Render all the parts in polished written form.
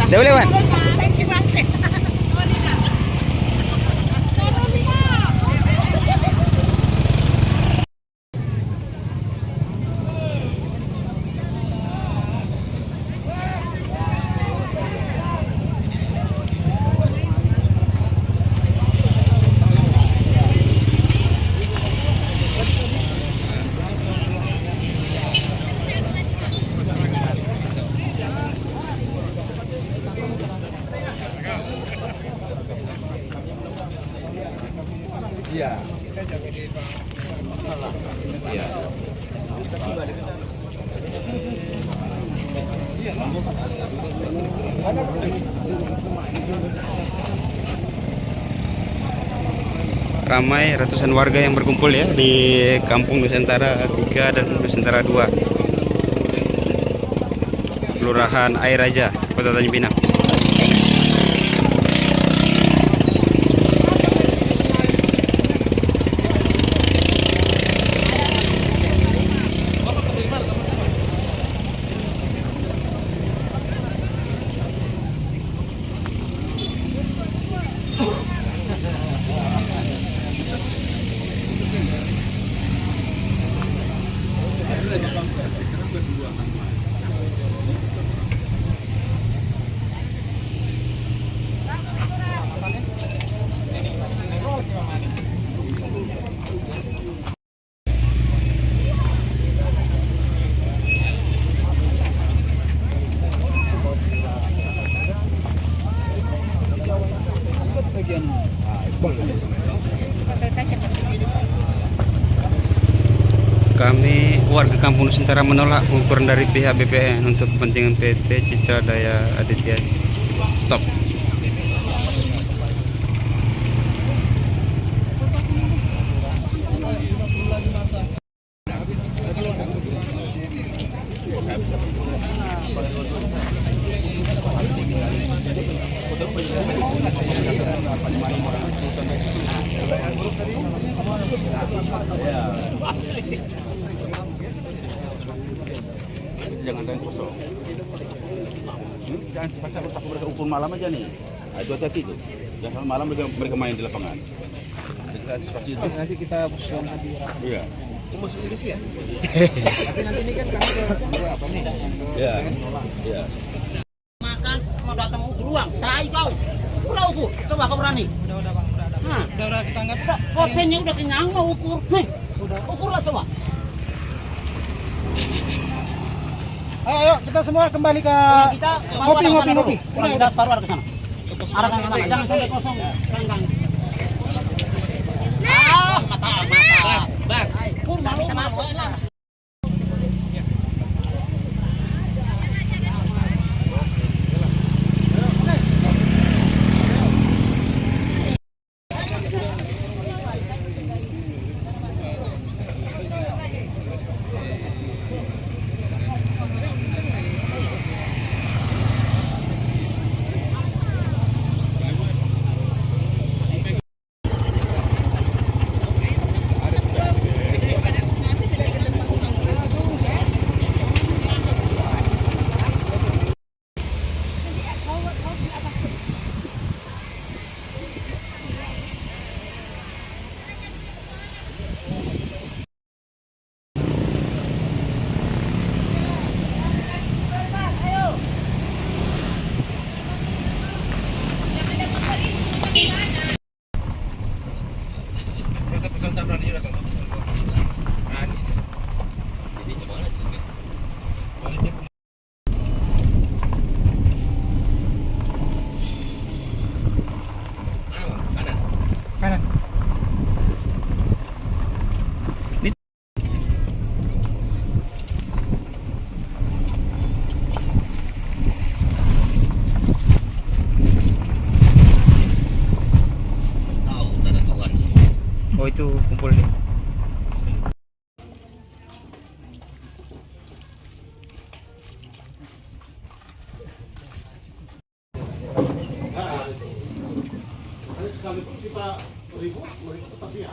Udah boleh, Wan? Iya. Iya. Ramai ratusan warga yang berkumpul ya di Kampung Nusantara 3 dan Nusantara 2, Kelurahan Air Raja, Kota Tanjung Pinang. Kami warga Kampung Nusantara menolak pengukuran dari pihak BPN untuk kepentingan PT Citra Daya Aditya. Stop. Jangan ada yang kosong. Jangan pasang takut mereka ukur malam aja nih. Nah, itu hati-hati tuh. Jangan sampai malam mereka main di lapangan. Kita antisipasi itu. Nanti kita pusulan tadi. Iya. Cuma sendiri sih ya. Tapi nanti ini kan kami ke apa nih? Iya. Iya. Makan mau datang ukur uang, tai kau. Udah ukur, coba kau berani. Udah kita anggap. Kocennya udah kenyang mau ukur. Nih, ukurlah coba. Ayo kita semua kembali ke Kita ngopi. Udah separuh arah ke sana. Arah ke sana, jangan sampai kosong. Kang. Mata. Bang. Pur malu masuk lah. kanan. Oh, itu kumpul nih. Sekalipun kita ribut, mereka tetap ya.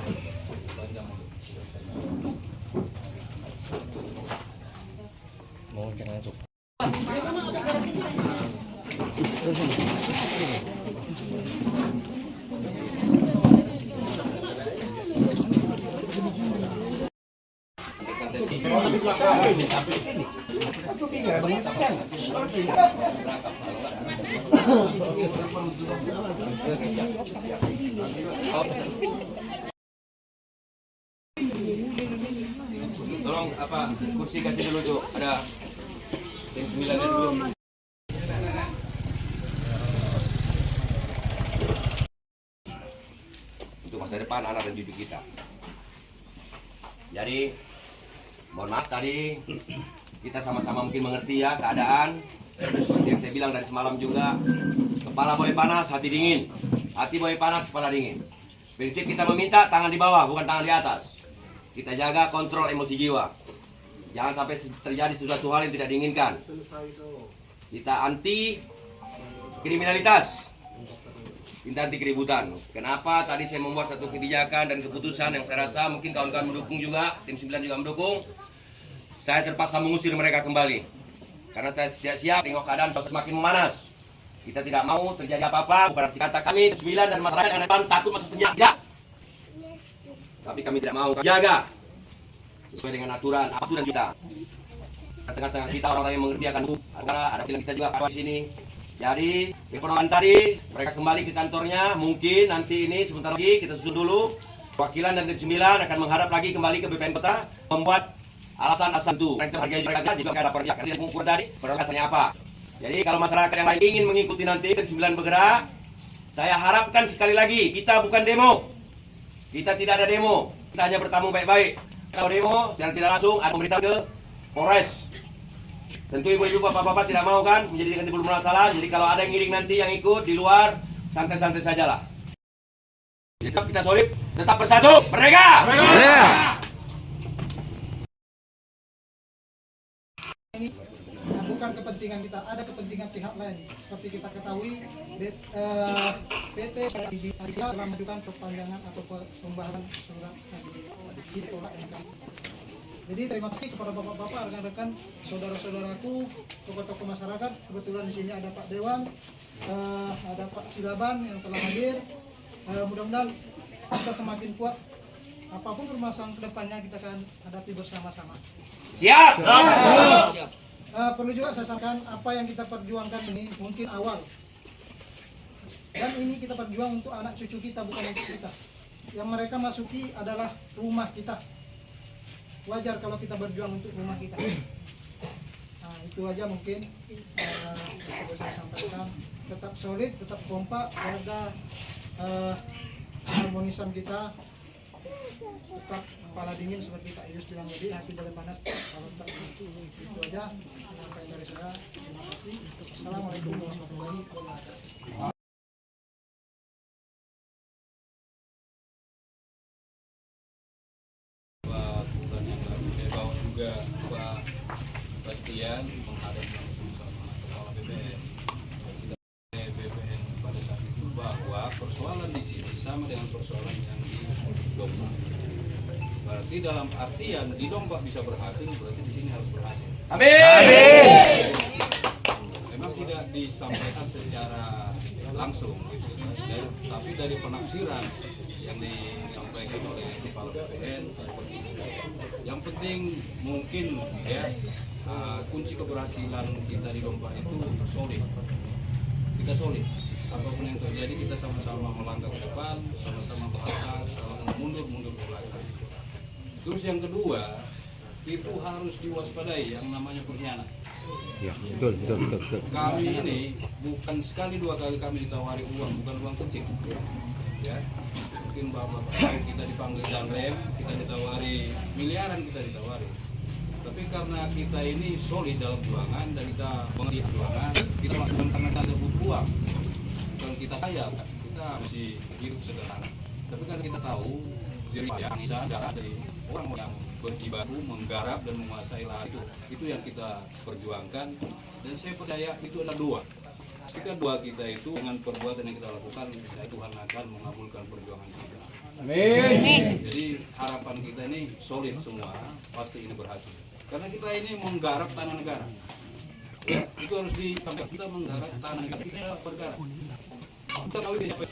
Mau jangan masuk. Tolong kursi kasih dulu tuh, ada tim 9 dari dulu. Itu masa depan anak dan cucu kita. Jadi mohon maaf tadi kita sama-sama mungkin mengerti ya keadaan. Seperti yang saya bilang dari semalam juga, kepala boleh panas, hati dingin. Hati boleh panas, kepala dingin. Prinsip kita meminta tangan di bawah, bukan tangan di atas. Kita jaga kontrol emosi jiwa. Jangan sampai terjadi sesuatu hal yang tidak diinginkan. Kita anti kriminalitas. Kita anti keributan. Kenapa tadi saya membuat satu kebijakan dan keputusan yang saya rasa mungkin kawan-kawan mendukung juga, tim 9 juga mendukung. Saya terpaksa mengusir mereka kembali. Karena saya tidak siap tengok keadaan semakin memanas. Kita tidak mau terjadi apa-apa. Bukan arti kata kami 9 dan masyarakat yang depan takut masuk penjara. Tidak. Tapi kami tidak mau jaga sesuai dengan aturan apa sudah kita. Tengah-tengah kita orang-orang yang mengerti akan ada pilihan kita juga di sini. Jadi informasi tadi mereka kembali ke kantornya. Mungkin nanti ini sebentar lagi kita susun dulu. Wakilan dan tim 9 akan menghadap lagi kembali ke BPN Kota membuat alasan-alasan itu. Mereka hargai mereka juga ada perjalanan karena tidak mengukur tadi berdasarnya apa. Jadi kalau masyarakat yang lain ingin mengikuti nanti tim 9 bergerak, saya harapkan sekali lagi kita bukan demo. Kita tidak ada demo, kita hanya bertamu baik-baik. Kalau demo, secara tidak langsung ada memberitahu ke Polres. Tentu ibu-ibu, bapak-bapak tidak mau kan menjadikan timbul masalah. Jadi kalau ada yang ngiring nanti yang ikut di luar, santai-santai sajalah. Tetap kita solid, tetap bersatu, merdeka! Ini bukan kepentingan kita, ada kepentingan pihak lain. Seperti kita ketahui, PT telah mengajukan perpanjangan atau pembahasan surat ditolak MK. Jadi terima kasih kepada bapak-bapak, rekan-rekan, saudara-saudaraku, tokoh-tokoh masyarakat. Kebetulan di sini ada Pak Dewan, ada Pak Silaban yang telah hadir. Mudah-mudahan kita semakin kuat. Apapun permasalahan kedepannya kita akan hadapi bersama-sama. Siap! Perlu juga saya sampaikan apa yang kita perjuangkan ini mungkin awal. Dan ini kita berjuang untuk anak cucu kita, bukan untuk kita. Yang mereka masuki adalah rumah kita. Wajar kalau kita berjuang untuk rumah kita. Nah, itu aja mungkin bisa saya sampaikan. Tetap solid, tetap kompak, jaga harmonisan kita. Tetap kepala dingin seperti Pak Yus bilang tadi, hati boleh panas kalau tetap itu aja sampai dari saya. Terima kasih. Assalamualaikum warahmatullahi wabarakatuh. Bulan yang lalu saya bawa juga Pak Bastian menghadap langsung sama kepala BPN. Kita BPN pada saat itu bahwa persoalan di sini sama dengan persoalan yang di Domba. Berarti dalam artian di Domba bisa berhasil, berarti di sini harus berhasil. Amin! Memang tidak disampaikan secara langsung, gitu, tapi dari penafsiran yang disampaikan oleh kepala BPN. Yang penting mungkin ya kunci keberhasilan kita di Domba itu solid. Kita solid. Apapun yang terjadi kita sama-sama melangkah ke depan, sama-sama berangkat, sama-sama mundur ke belakang. Terus yang kedua, itu harus diwaspadai yang namanya pengkhianat. Ya, betul. Kami ini bukan sekali dua kali kami ditawari uang, bukan uang kecil. Ya, mungkin bapak kita dipanggil Danrem, kita ditawari miliaran, kita ditawari. Tapi karena kita ini solid dalam perjuangan dan kita mengerti perjuangan, kita masih tengah-tengah butuh uang. Bukan kita kaya, kita masih hidup sederhana. Tapi kan kita tahu yang bisa dari orang yang berjibaku menggarap dan menguasai lahan itu yang kita perjuangkan, dan saya percaya itu adalah dua. Jika dua kita itu dengan perbuatan yang kita lakukan, Tuhan akan mengabulkan perjuangan kita. Amin. Jadi harapan kita ini solid semua, pasti ini berhasil. Karena kita ini menggarap tanah negara. itu harus ditambah. Kita menggarap tanah kita perkara. Kita tahu dia siapa.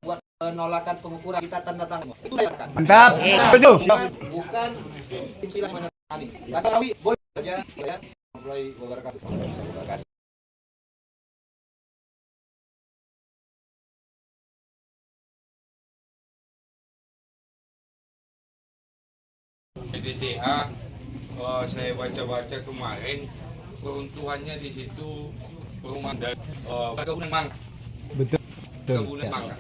Buat penolakan pengukuran kita tanda tangan. Itu kan. Mantap. Setuju. Bukan tim silang menangani. Karena kami boleh saja ya. Mulai wabarakatuh. PTCA, saya baca-baca kemarin peruntuhannya di situ perumahan dan perkebunan mangga. Betul. Perkebunan mangga.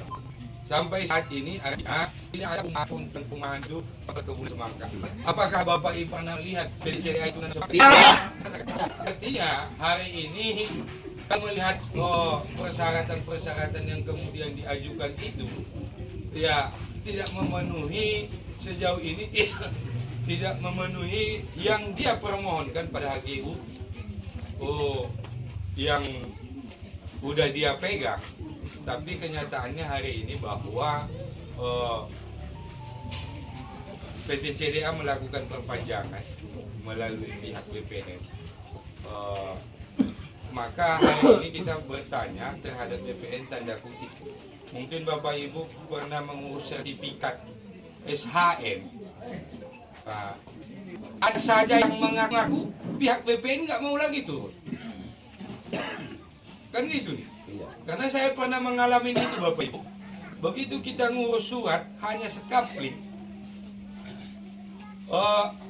Sampai saat ini tidak ada perumahan itu perkebunan semangka. Apakah Bapak Ibu pernah lihat PTCA itu nanti? Artinya hari ini kita melihat persyaratan-persyaratan yang kemudian diajukan itu ya tidak memenuhi sejauh ini tidak memenuhi yang dia permohonkan pada HGU yang udah dia pegang. Tapi kenyataannya hari ini bahwa PT CDA melakukan perpanjangan melalui pihak BPN. Maka hari ini kita bertanya terhadap BPN tanda kutip. Mungkin Bapak Ibu pernah mengurus sertifikat SHM. Nah, ada saja yang mengaku pihak BPN nggak mau lagi turun. Kan gitu nih. Karena saya pernah mengalami itu Bapak Ibu. Begitu kita ngurus surat hanya sekaplik.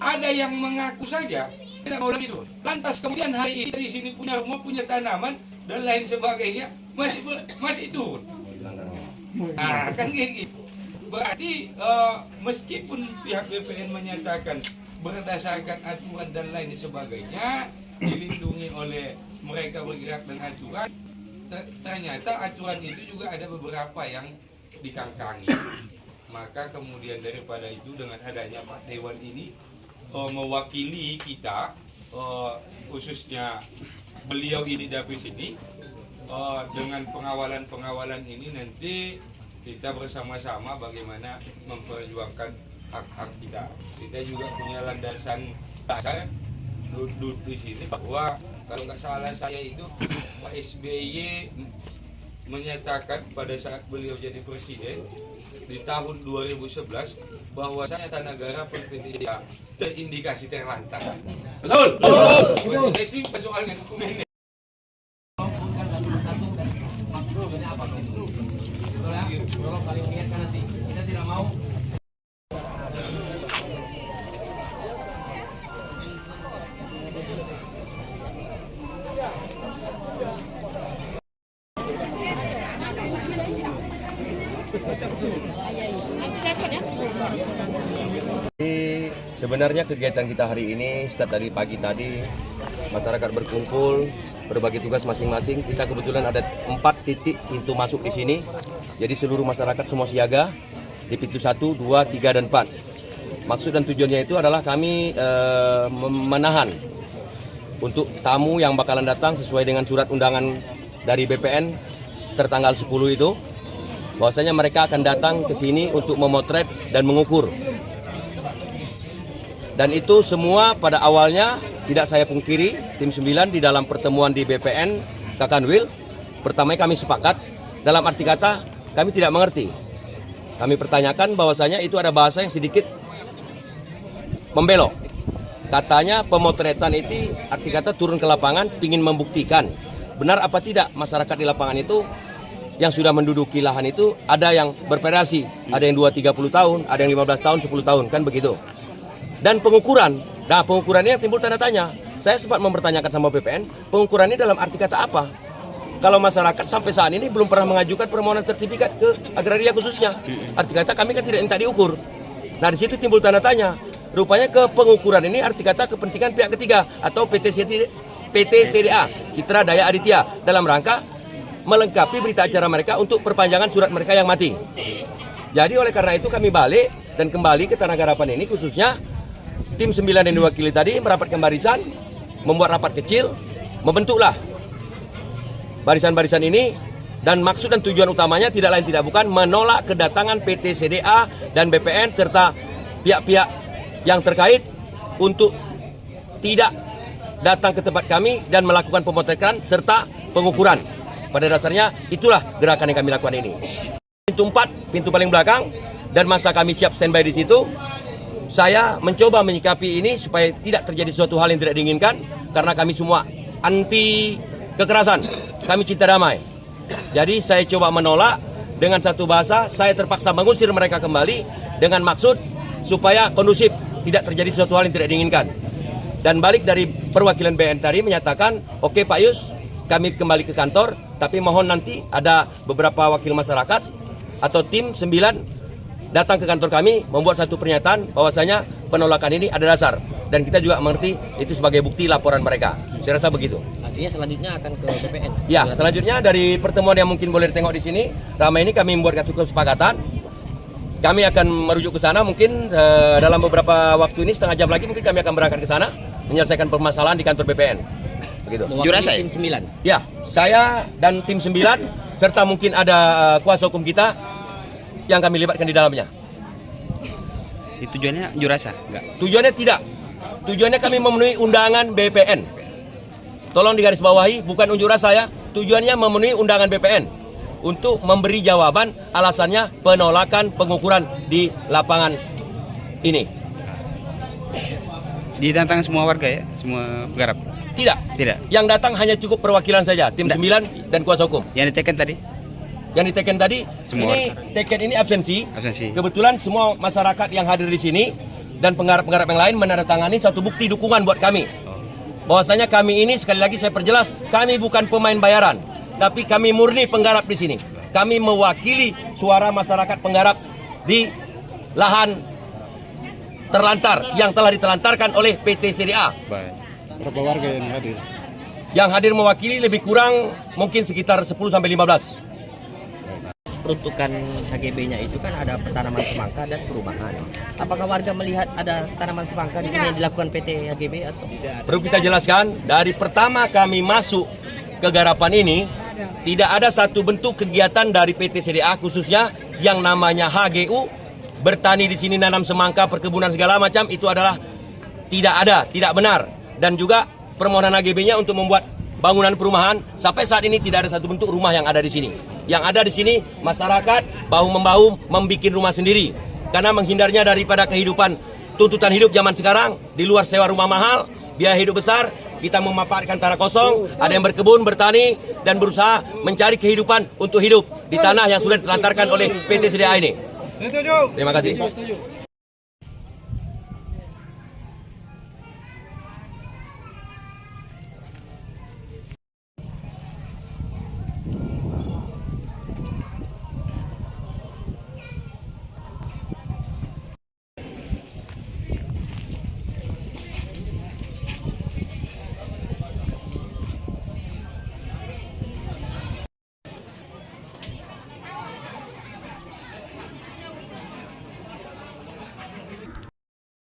Ada yang mengaku saja tidak mau lagi turun. Lantas kemudian hari ini di sini punya rumah, punya tanaman dan lain sebagainya masih turun. Nah, kan kayak gitu. Berarti meskipun pihak BPN menyatakan berdasarkan aturan dan lain sebagainya dilindungi oleh mereka bergerak dengan aturan, ternyata aturan itu juga ada beberapa yang dikangkangi. Maka kemudian daripada itu dengan adanya Pak Dewan ini mewakili kita, khususnya beliau ini dari sini, dengan pengawalan ini nanti kita bersama-sama bagaimana memperjuangkan hak-hak kita. Kita juga punya landasan dasar di sini bahwa kalau nggak salah saya itu Pak SBY menyatakan pada saat beliau jadi presiden di tahun 2011 bahwasanya Tanah Negara PTCA terindikasi terlantar. Betul. Masih saya simpan soalnya dokumennya. Tolong paling ingatkan nanti kita tidak mau Sebenarnya kegiatan kita hari ini start dari pagi tadi, masyarakat berkumpul, berbagi tugas masing-masing. Kita kebetulan ada 4 titik pintu masuk di sini. Jadi seluruh masyarakat semua siaga di pintu 1, 2, 3, dan 4. Maksud dan tujuannya itu adalah kami menahan untuk tamu yang bakalan datang sesuai dengan surat undangan dari BPN tertanggal 10 itu. Bahwasanya mereka akan datang ke sini untuk memotret dan mengukur. Dan itu semua pada awalnya tidak saya pungkiri, tim 9 di dalam pertemuan di BPN Kakanwil, pertama kami sepakat, dalam arti kata kami tidak mengerti. Kami pertanyakan bahwasanya itu ada bahasa yang sedikit membelok. Katanya pemotretan itu arti kata turun ke lapangan ingin membuktikan benar apa tidak masyarakat di lapangan itu yang sudah menduduki lahan itu ada yang bervariasi, ada yang 2-30 tahun, ada yang 15 tahun, 10 tahun, kan begitu. Dan pengukuran, nah pengukurannya timbul tanda tanya. Saya sempat mempertanyakan sama BPN, pengukurannya dalam arti kata apa? Kalau masyarakat sampai saat ini belum pernah mengajukan permohonan sertifikat ke agraria khususnya. Arti kata kami kan tidak minta diukur. Nah di situ timbul tanda tanya. Rupanya ke pengukuran ini arti kata kepentingan pihak ketiga atau PT CDA, Citra Daya Aditya, dalam rangka melengkapi berita acara mereka untuk perpanjangan surat mereka yang mati. Jadi oleh karena itu kami balik dan kembali ke Tanah Garapan ini khususnya tim 9 yang diwakili tadi merapatkan barisan, membuat rapat kecil, membentuklah barisan-barisan ini, dan maksud dan tujuan utamanya tidak lain tidak bukan menolak kedatangan PT CDA dan BPN serta pihak-pihak yang terkait untuk tidak datang ke tempat kami dan melakukan pemotretan serta pengukuran. Pada dasarnya itulah gerakan yang kami lakukan ini. Pintu 4, pintu paling belakang, dan masa kami siap standby di situ, saya mencoba menyikapi ini supaya tidak terjadi suatu hal yang tidak diinginkan, karena kami semua anti kekerasan, kami cinta damai. Jadi saya coba menolak dengan satu bahasa, saya terpaksa mengusir mereka kembali dengan maksud supaya kondusif, tidak terjadi suatu hal yang tidak diinginkan. Dan balik dari perwakilan BN tadi menyatakan, oke Pak Yus, kami kembali ke kantor, tapi mohon nanti ada beberapa wakil masyarakat atau tim 9 datang ke kantor kami membuat satu pernyataan bahwasanya penolakan ini ada dasar, dan kita juga mengerti itu sebagai bukti laporan mereka. Saya rasa begitu. Artinya selanjutnya akan ke BPN. Ya, selanjutnya dari pertemuan yang mungkin boleh ditengok di sini, ramai ini kami membuat satu kesepakatan. Kami akan merujuk ke sana mungkin dalam beberapa waktu ini, setengah jam lagi mungkin kami akan berangkat ke sana menyelesaikan permasalahan di kantor BPN. Begitu. Jurasa tim 9. Ya, saya dan tim 9 serta mungkin ada kuasa hukum kita yang kami libatkan di dalamnya. Itu tujuannya Jurasa? Enggak. Tujuannya tidak. Tujuannya kami memenuhi undangan BPN. Tolong digarisbawahi, bukan unjuk rasa ya. Tujuannya memenuhi undangan BPN untuk memberi jawaban alasannya penolakan pengukuran di lapangan ini. Ditantang semua warga ya? Semua penggarap? Tidak. Tidak. Yang datang hanya cukup perwakilan saja, tim 9 dan kuasa hukum. Yang diteken tadi? Yang diteken tadi, Semua ini teken ini absensi. Absensi. Kebetulan semua masyarakat yang hadir di sini dan penggarap-penggarap yang lain menandatangani satu bukti dukungan buat kami. Bahwasanya kami ini, sekali lagi saya perjelas, kami bukan pemain bayaran, tapi kami murni penggarap di sini. Kami mewakili suara masyarakat penggarap di lahan terlantar yang telah ditelantarkan oleh PT CDA. Baik. Berapa warga yang hadir? Yang hadir mewakili lebih kurang mungkin sekitar 10 sampai 15. Peruntukan HGB-nya itu kan ada tanaman semangka dan perumahan. Apakah warga melihat ada tanaman semangka di sini yang dilakukan PT HGB atau tidak? Perlu kita jelaskan, dari pertama kami masuk ke garapan ini, tidak ada satu bentuk kegiatan dari PT CDA khususnya yang namanya HGU, bertani di sini nanam semangka, perkebunan segala macam, itu adalah tidak ada, tidak benar. Dan juga permohonan HGB-nya untuk membuat bangunan perumahan, sampai saat ini tidak ada satu bentuk rumah yang ada di sini. Yang ada di sini masyarakat bahu-membahu membuat rumah sendiri. Karena menghindarnya daripada kehidupan tuntutan hidup zaman sekarang, di luar sewa rumah mahal, biaya hidup besar, kita memanfaatkan tanah kosong, ada yang berkebun, bertani, dan berusaha mencari kehidupan untuk hidup di tanah yang sudah ditelantarkan oleh PT CDA ini. Terima kasih.